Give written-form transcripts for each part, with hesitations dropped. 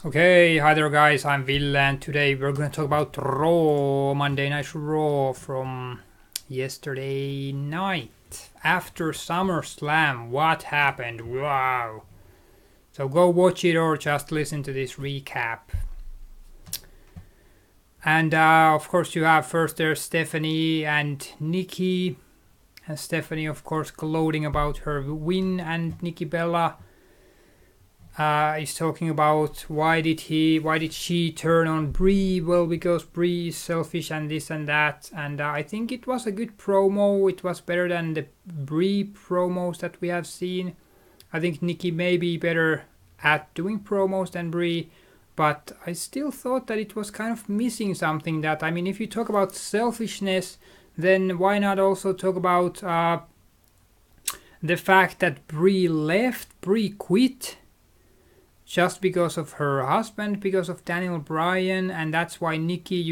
Okay, hi there guys, I'm Ville and today we're going to talk about Raw, Monday Night Raw from yesterday night. After Summerslam, what happened? Wow. So go watch it or just listen to this recap. And of course you have first there Stephanie and Nikki. And Stephanie of course gloating about her win, and Nikki Bella is talking about why did she turn on Bray? Well, because Bray is selfish and this and that. And I think it was a good promo. It was better than the Bray promos that we have seen. I think Nikki may be better at doing promos than Bray, but I still thought that it was kind of missing something. That, I mean, if you talk about selfishness, then why not also talk about the fact that Bray quit just because of her husband, because of Daniel Bryan, and that's why Nikki,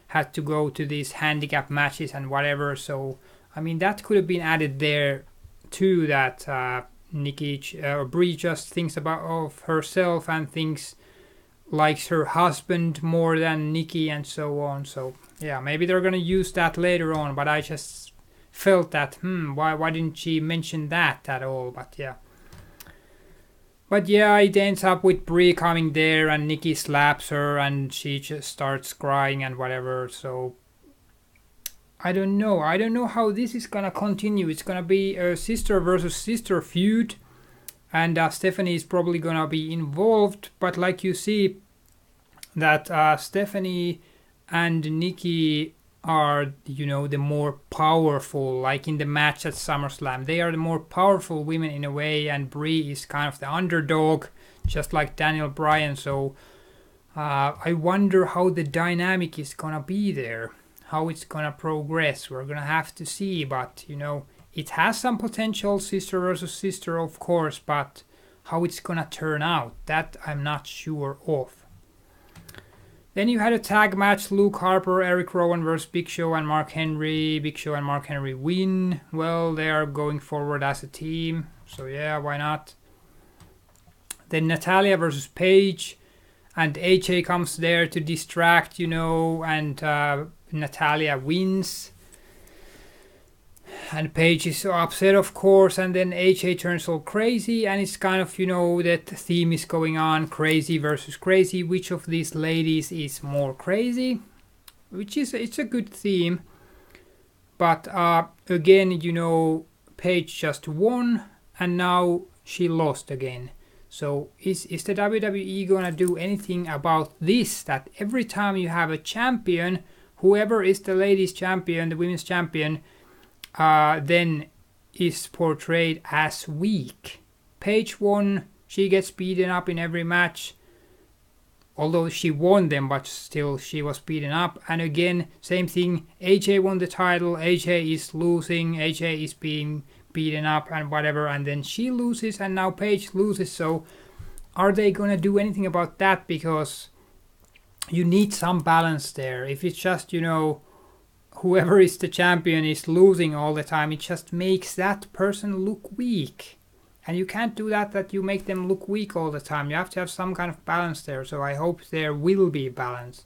had to go to these handicap matches and whatever. So, I mean, that could have been added there too, that Bray just thinks of herself and likes her husband more than Nikki and so on. So, yeah, maybe they're gonna use that later on, but I just felt that, why didn't she mention that at all? But yeah. But yeah, it ends up with Bray coming there and Nikki slaps her and she just starts crying and whatever. So I don't know how this is gonna continue. It's gonna be a sister versus sister feud, and Stephanie is probably gonna be involved. But like you see that Stephanie and Nikki are, the more powerful, like in the match at SummerSlam. They are the more powerful women in a way, and Bray is kind of the underdog, just like Daniel Bryan. So I wonder how the dynamic is gonna be there, how it's gonna progress. We're gonna have to see, but it has some potential, sister versus sister, of course, but how it's gonna turn out, that I'm not sure of. Then you had a tag match, Luke Harper, Eric Rowan versus Big Show and Mark Henry. Big Show and Mark Henry win. Well, they are going forward as a team, so yeah, why not? Then Natalya versus Paige, and AJ comes there to distract, and Natalya wins. And Paige is so upset, of course, and then AJ turns all crazy, and it's kind of, that theme is going on, crazy versus crazy. Which of these ladies is more crazy? It's a good theme. But again, Paige just won, and now she lost again. So is the WWE gonna do anything about this? That every time you have a champion, whoever is the ladies champion, the women's champion, then is portrayed as weak. Paige won, she gets beaten up in every match, although she won them, but still she was beaten up. And again, same thing, AJ won the title, AJ is losing, AJ is being beaten up and whatever, and then she loses and now Paige loses. So are they gonna do anything about that? Because you need some balance there. If it's just, whoever is the champion is losing all the time, it just makes that person look weak. And you can't do that you make them look weak all the time. You have to have some kind of balance there, so I hope there will be balance.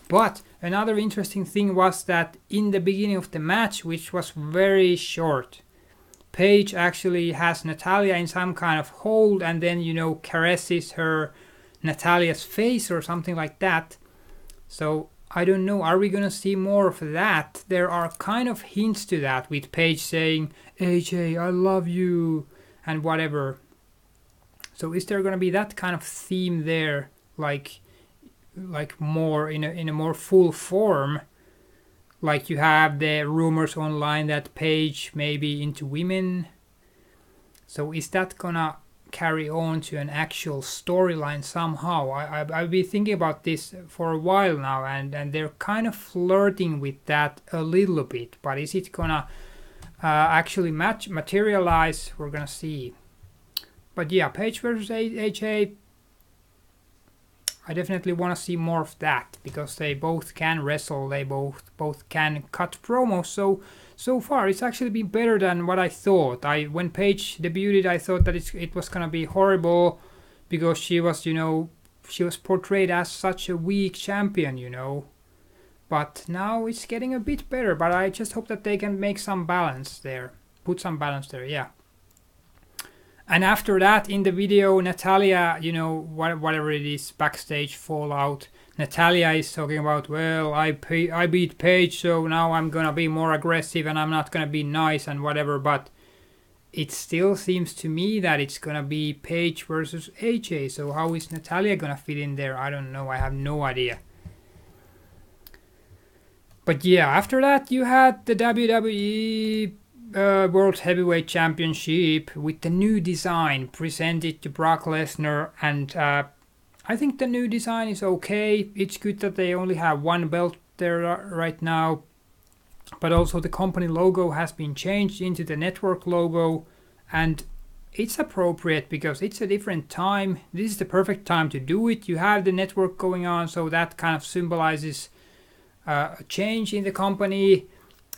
But another interesting thing was that in the beginning of the match, which was very short, Paige actually has Natalya in some kind of hold and then, caresses Natalya's face or something like that. So I don't know, are we gonna see more of that? There are kind of hints to that, with Paige saying, AJ, I love you, and whatever. So is there gonna be that kind of theme there, like more in a more full form? Like you have the rumors online that Paige may be into women. So is that gonna carry on to an actual storyline somehow? I've been thinking about this for a while now, and they're kind of flirting with that a little bit, but is it gonna actually materialize? We're gonna see. But yeah, Paige versus AJ, I definitely want to see more of that, because they both can wrestle, they both can cut promos. So far it's actually been better than what I thought. When Paige debuted, I thought that it was gonna be horrible, because she was she was portrayed as such a weak champion, you know. But now it's getting a bit better. But I just hope that they can make some balance there. Put some balance there, yeah. And after that, in the video, Natalya, you know, whatever it is, backstage fallout, Natalya is talking about, well, I beat Paige, so now I'm gonna be more aggressive and I'm not gonna be nice and whatever. But it still seems to me that it's gonna be Paige versus AJ. So how is Natalya gonna fit in there? I don't know. I have no idea. But yeah, after that you had the WWE World Heavyweight Championship with the new design presented to Brock Lesnar, and I think the new design is okay. It's good that they only have one belt there right now, but also the company logo has been changed into the network logo, and it's appropriate because it's a different time. This is the perfect time to do it. You have the network going on, so that kind of symbolizes a change in the company.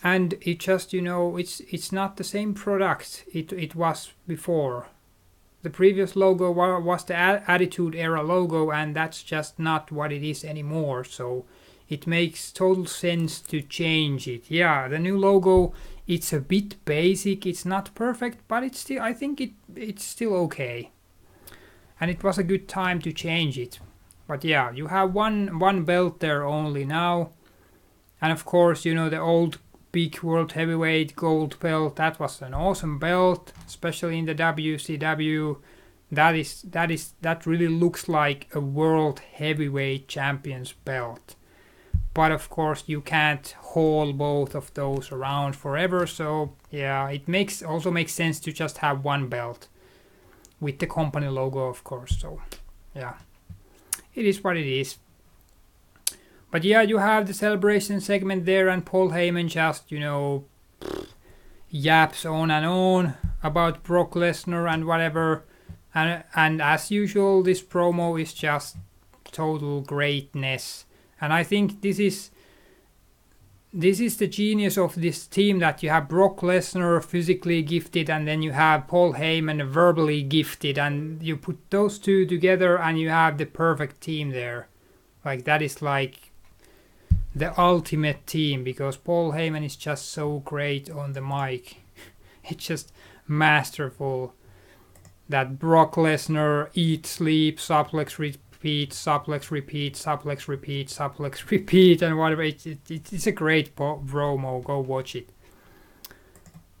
And it just, you know, it's not the same product it was before. The previous logo was the Attitude Era logo, and that's just not what it is anymore. So it makes total sense to change it. Yeah, the new logo, it's a bit basic. It's not perfect, but it's still, I think it's still okay. And it was a good time to change it. But yeah, you have one belt there only now. And of course, you know, the old big World Heavyweight gold belt, that was an awesome belt, especially in the WCW. That really looks like a World Heavyweight Champion's belt. But of course you can't haul both of those around forever, so yeah, it also makes sense to just have one belt with the company logo, of course. So yeah, it is what it is. But yeah, you have the celebration segment there, and Paul Heyman just, you know, yaps on and on about Brock Lesnar and whatever. And as usual, this promo is just total greatness. And I think this is the genius of this team, that you have Brock Lesnar physically gifted, and then you have Paul Heyman verbally gifted, and you put those two together and you have the perfect team there. Like, that is like the ultimate team, because Paul Heyman is just so great on the mic. It's just masterful. That Brock Lesnar eat, sleep, suplex, repeat, suplex, repeat, suplex, repeat, suplex, repeat, and whatever. It's a great promo. Go watch it.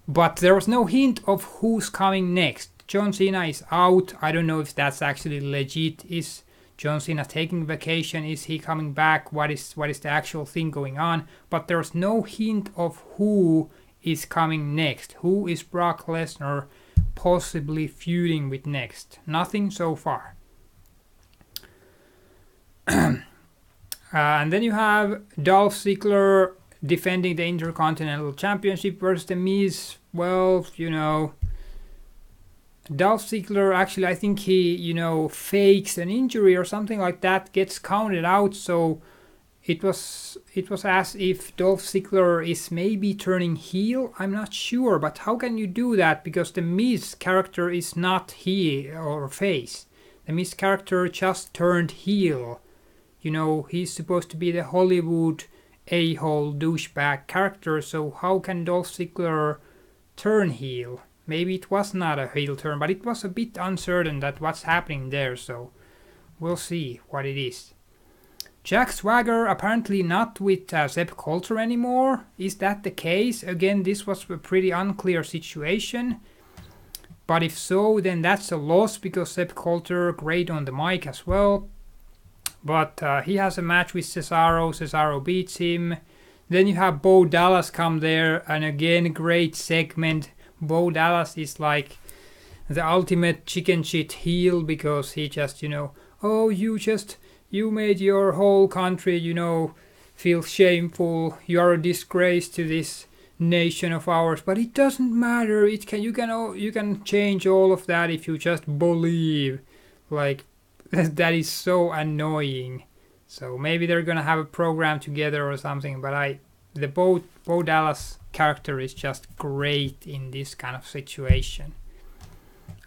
But there was no hint of who's coming next. John Cena is out. I don't know if that's actually legit. Is John Cena taking vacation? Is he coming back? What is the actual thing going on? But there's no hint of who is coming next. Who is Brock Lesnar possibly feuding with next? Nothing so far. And then you have Dolph Ziggler defending the Intercontinental Championship versus The Miz. Well, you know, Dolph Ziggler, actually, I think he, you know, fakes an injury or something like that, gets counted out. So it was as if Dolph Ziggler is maybe turning heel. I'm not sure, but how can you do that? Because the Miz character is not heel or face. The Miz character just turned heel. You know, he's supposed to be the Hollywood a-hole douchebag character. So how can Dolph Ziggler turn heel? Maybe it was not a heel turn, but it was a bit uncertain that what's happening there, so we'll see what it is. Jack Swagger apparently not with Sepp Coulter anymore. Is that the case? Again, this was a pretty unclear situation. But if so, then that's a loss, because Sepp Coulter, great on the mic as well. But he has a match with Cesaro. Cesaro beats him. Then you have Bo Dallas come there, and again, great segment. Bo Dallas is like the ultimate chicken shit heel, because he just, you know, oh, you made your whole country, you know, feel shameful. You are a disgrace to this nation of ours, but it doesn't matter. You can change all of that if you just believe. Like, that is so annoying. So maybe they're gonna have a program together or something. But the Bo Dallas character is just great in this kind of situation.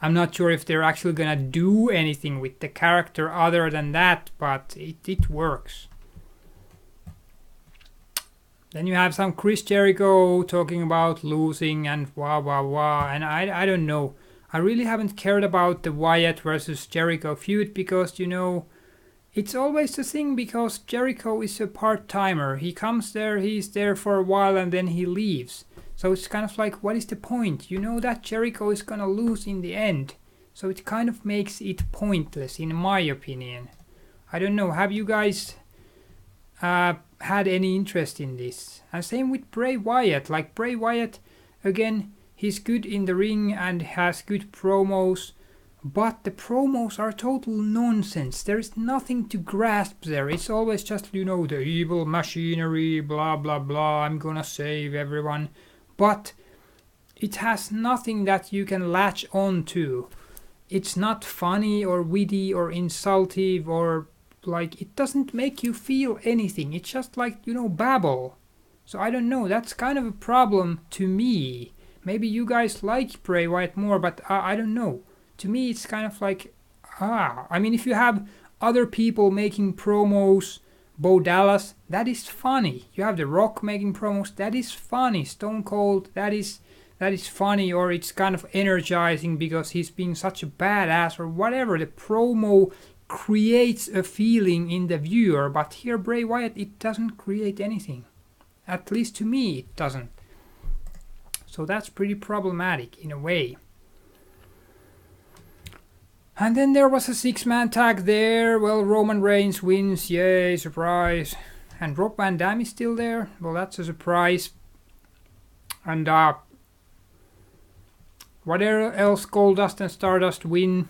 I'm not sure if they're actually gonna do anything with the character other than that, but it works. Then you have some Chris Jericho talking about losing and wah wah wah, and I don't know. I really haven't cared about the Wyatt versus Jericho feud because, it's always the thing because Jericho is a part-timer. He comes there, he's there for a while, and then he leaves. So it's kind of like, what is the point? You know that Jericho is gonna lose in the end. So it kind of makes it pointless, in my opinion. I don't know, have you guys had any interest in this? And same with Bray Wyatt. Like Bray Wyatt, again, he's good in the ring and has good promos. But the promos are total nonsense. There is nothing to grasp there. It's always just, the evil machinery, blah blah blah, I'm gonna save everyone. But it has nothing that you can latch on to. It's not funny or witty or insultive or like, it doesn't make you feel anything. It's just like, babble. So I don't know, that's kind of a problem to me. Maybe you guys like Bray Wyatt more, but I don't know. To me, it's kind of like, I mean, if you have other people making promos, Bo Dallas, that is funny. You have The Rock making promos, that is funny. Stone Cold, that is funny, or it's kind of energizing because he's being such a badass or whatever. The promo creates a feeling in the viewer, but here Bray Wyatt, it doesn't create anything. At least to me, it doesn't. So that's pretty problematic in a way. And then there was a 6-man tag there. Well, Roman Reigns wins. Yay, surprise. And Rob Van Dam is still there. Well, that's a surprise. And what else? Goldust and Stardust win.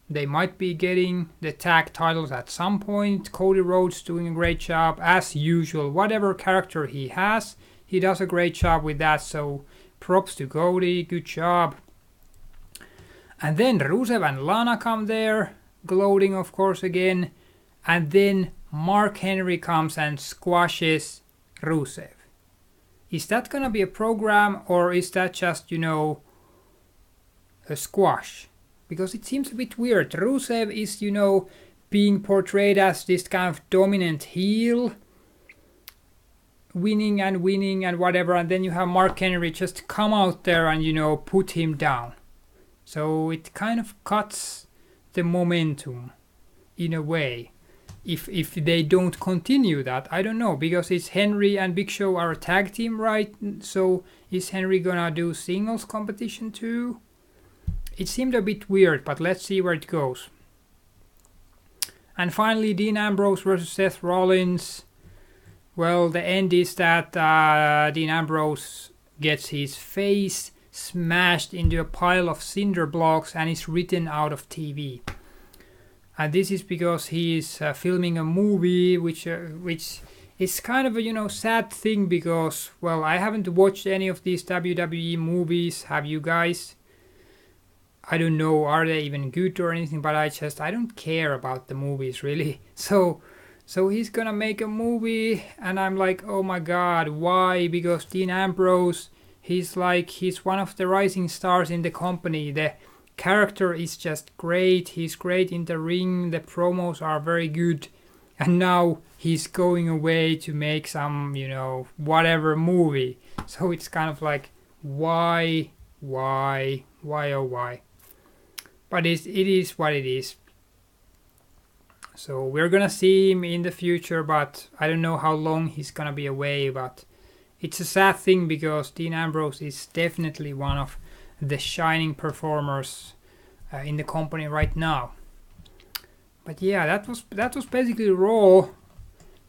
They might be getting the tag titles at some point. Cody Rhodes doing a great job as usual. Whatever character he has, he does a great job with that. So props to Cody. Good job. And then Rusev and Lana come there, gloating of course again. And then Mark Henry comes and squashes Rusev. Is that gonna be a program or is that just, a squash? Because it seems a bit weird. Rusev is, being portrayed as this kind of dominant heel. Winning and whatever. And then you have Mark Henry just come out there and, put him down. So it kind of cuts the momentum in a way. If they don't continue that, I don't know, because it's Henry and Big Show are a tag team, right? So is Henry gonna do singles competition too? It seemed a bit weird, but let's see where it goes. And finally, Dean Ambrose versus Seth Rollins. Well, the end is that Dean Ambrose gets his face smashed into a pile of cinder blocks and is written out of TV. And this is because he is filming a movie, which is kind of a sad thing because, well, I haven't watched any of these WWE movies. Have you guys? I don't know, are they even good or anything? But I don't care about the movies really. So he's gonna make a movie, and I'm like, oh my god, why? Because Dean Ambrose, he's one of the rising stars in the company. The character is just great. He's great in the ring. The promos are very good. And now he's going away to make some, whatever movie. So it's kind of like, why, oh why? But it is what it is. So we're gonna see him in the future, but I don't know how long he's gonna be away, but it's a sad thing because Dean Ambrose is definitely one of the shining performers in the company right now. But yeah, that was basically Raw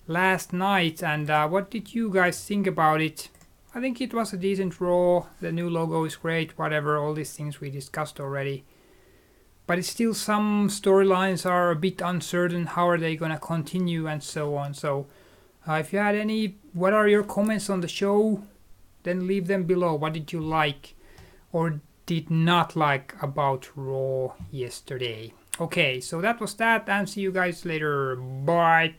last night, and what did you guys think about it? I think it was a decent Raw. The new logo is great, whatever, all these things we discussed already. But it's still, some storylines are a bit uncertain. How are they gonna continue and so on. So if you had what are your comments on the show? Then leave them below. What did you like or did not like about Raw yesterday? Okay, so that was that, and see you guys later. Bye.